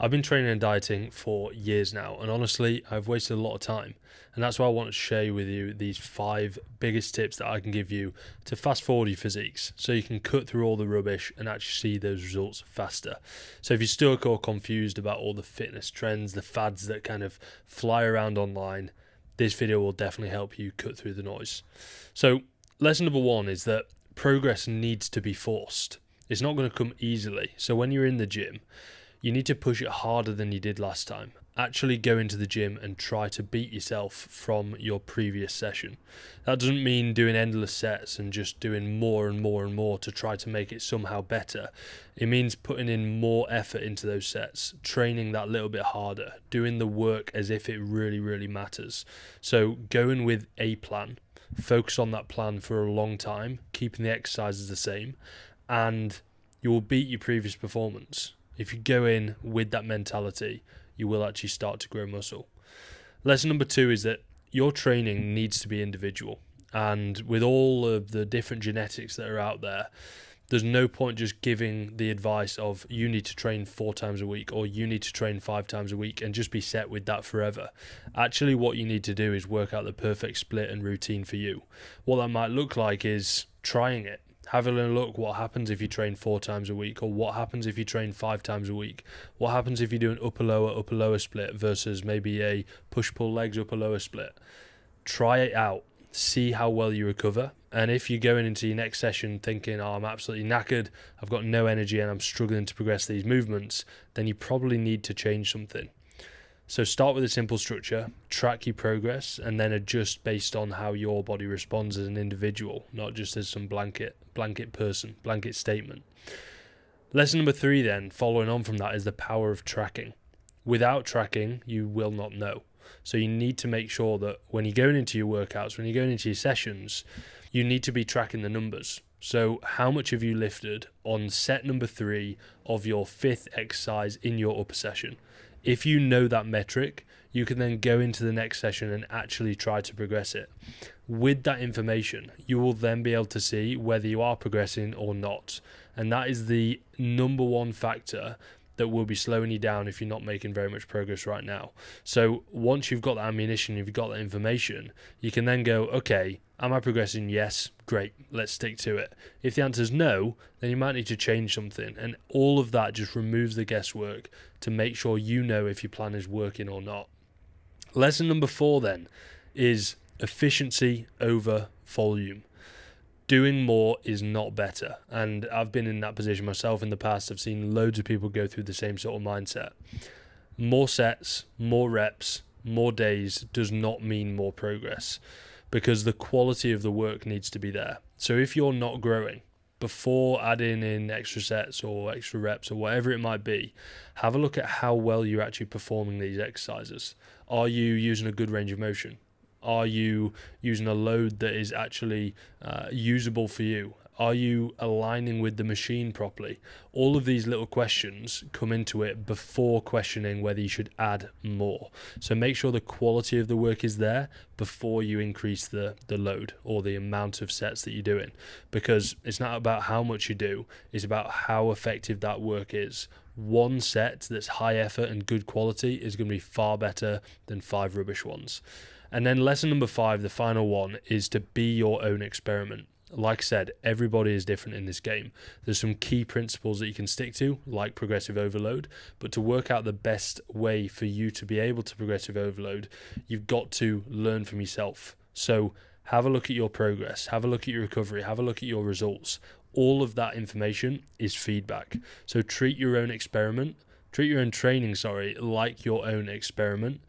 I've been training and dieting for years now, and honestly, I've wasted a lot of time. And that's why I want to share with you these 5 biggest tips that I can give you to fast forward your physiques so you can cut through all the rubbish and actually see those results faster. So if you're stuck or confused about all the fitness trends, the fads that kind of fly around online, this video will definitely help you cut through the noise. So lesson number 1 is that progress needs to be forced. It's not going to come easily. So when you're in the gym, you need to push it harder than you did last time. Actually go into the gym and try to beat yourself from your previous session. That doesn't mean doing endless sets and just doing more and more and more to try to make it somehow better. It means putting in more effort into those sets, training that little bit harder, doing the work as if it really, really matters. So going with a plan, focus on that plan for a long time, keeping the exercises the same, and you will beat your previous performance. If you go in with that mentality, you will actually start to grow muscle. Lesson number 2 is that your training needs to be individual. And with all of the different genetics that are out there, there's no point just giving the advice of you need to train 4 times a week or you need to train 5 times a week and just be set with that forever. Actually, what you need to do is work out the perfect split and routine for you. What that might look like is trying it. Having a look what happens if you train 4 times a week, or what happens if you train 5 times a week. What happens if you do an upper lower split versus maybe a push-pull legs upper lower split. Try it out. See how well you recover. And if you're going into your next session thinking, oh, I'm absolutely knackered, I've got no energy and I'm struggling to progress these movements, then you probably need to change something. So start with a simple structure, track your progress, and then adjust based on how your body responds as an individual, not just as some blanket statement. Lesson number 3 then, following on from that, is the power of tracking. Without tracking, you will not know. So you need to make sure that when you're going into your workouts, when you're going into your sessions, you need to be tracking the numbers. So how much have you lifted on set number 3 of your 5th exercise in your upper session? If you know that metric, you can then go into the next session and actually try to progress it. With that information, you will then be able to see whether you are progressing or not. And that is the number 1 factor that will be slowing you down if you're not making very much progress right now. So once you've got that ammunition, if you've got that information, you can then go, okay, am I progressing? Yes, great, let's stick to it. If the answer is no, then you might need to change something. And all of that just removes the guesswork to make sure you know if your plan is working or not. Lesson number 4 then is efficiency over volume. Doing more is not better. And I've been in that position myself in the past. I've seen loads of people go through the same sort of mindset. More sets, more reps, more days does not mean more progress, because the quality of the work needs to be there. So if you're not growing, before adding in extra sets or extra reps or whatever it might be, have a look at how well you're actually performing these exercises. Are you using a good range of motion? Are you using a load that is actually usable for you? Are you aligning with the machine properly? All of these little questions come into it before questioning whether you should add more. So make sure the quality of the work is there before you increase the load or the amount of sets that you're doing. Because it's not about how much you do, it's about how effective that work is. 1 set that's high effort and good quality is going to be far better than 5 rubbish ones. And then lesson number 5, the final one, is to be your own experiment. Like I said, everybody is different in this game. There's some key principles that you can stick to, like progressive overload, but to work out the best way for you to be able to progressive overload, you've got to learn from yourself. So have a look at your progress, have a look at your recovery, have a look at your results. All of that information is feedback. So treat your own training, like your own experiment.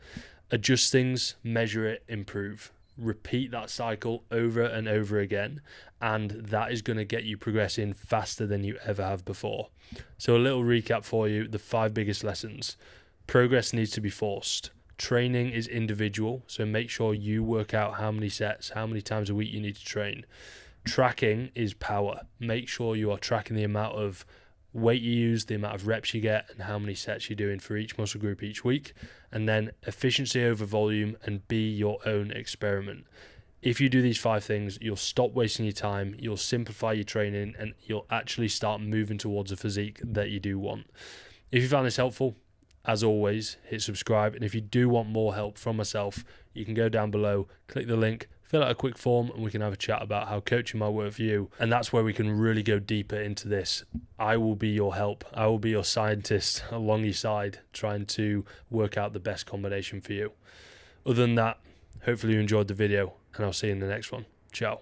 Adjust things, measure it, improve. Repeat that cycle over and over again, and that is going to get you progressing faster than you ever have before. So a little recap for you, the 5 biggest lessons. Progress needs to be forced. Training is individual, so make sure you work out how many sets, how many times a week you need to train. Tracking is power. Make sure you are tracking the amount of weight you use, the amount of reps you get, and how many sets you're doing for each muscle group each week. And then efficiency over volume, and be your own experiment. If you do these 5 things, you'll stop wasting your time, you'll simplify your training, and you'll actually start moving towards a physique that you do want. If you found this helpful, as always, hit subscribe. And if you do want more help from myself, you can go down below, click the link, fill out a quick form, and we can have a chat about how coaching might work for you. And that's where we can really go deeper into this. I will be your help. I will be your scientist along your side, trying to work out the best combination for you. Other than that, hopefully you enjoyed the video, and I'll see you in the next one. Ciao.